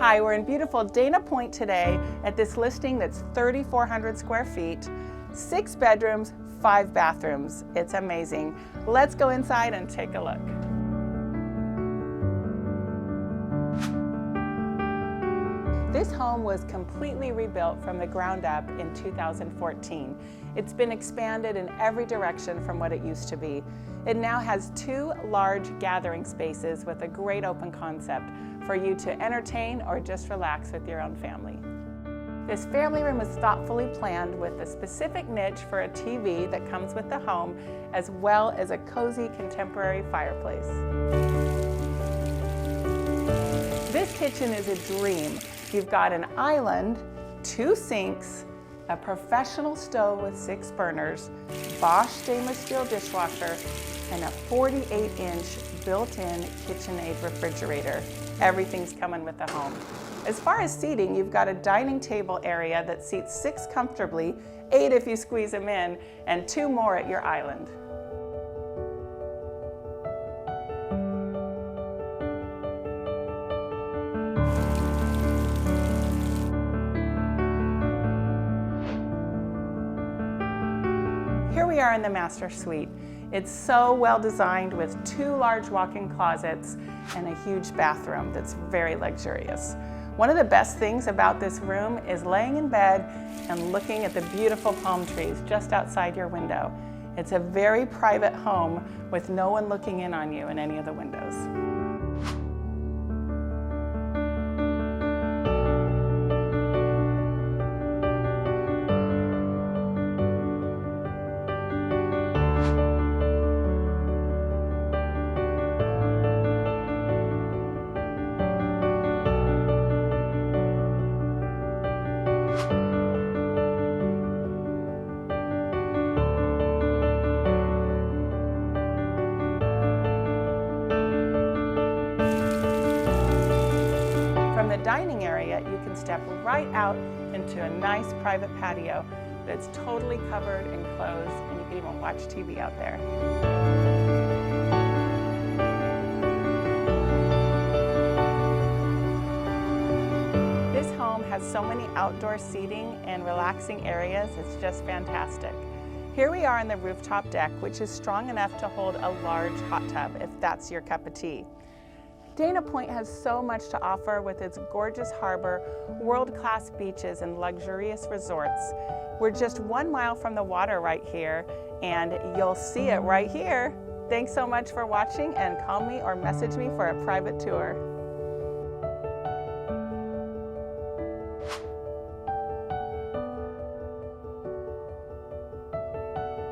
Hi, we're in beautiful Dana Point today at this listing that's 3,400 square feet, 6 bedrooms, 5 bathrooms. It's amazing. Let's go inside and take a look. This home was completely rebuilt from the ground up in 2014. It's been expanded in every direction from what it used to be. It now has 2 large gathering spaces with a great open concept for you to entertain or just relax with your own family. This family room is thoughtfully planned with a specific niche for a TV that comes with the home, as well as a cozy contemporary fireplace. This kitchen is a dream. You've got an island, 2 sinks, a professional stove with 6 burners, Bosch stainless steel dishwasher, and a 48-inch built-in KitchenAid refrigerator. Everything's coming with the home. As far as seating, you've got a dining table area that seats 6 comfortably, 8 if you squeeze them in, and 2 more at your island. Here we are in the master suite. It's so well designed with 2 large walk-in closets and a huge bathroom that's very luxurious. One of the best things about this room is laying in bed and looking at the beautiful palm trees just outside your window. It's a very private home with no one looking in on you in any of the windows. From the dining area, you can step right out into a nice private patio that's totally covered and closed, and you can even watch TV out there. This home has so many outdoor seating and relaxing areas, it's just fantastic. Here we are on the rooftop deck, which is strong enough to hold a large hot tub if that's your cup of tea. Dana Point has so much to offer with its gorgeous harbor, world-class beaches, and luxurious resorts. We're just 1 mile from the water right here, and you'll see it right here. Thanks so much for watching, and call me or message me for a private tour.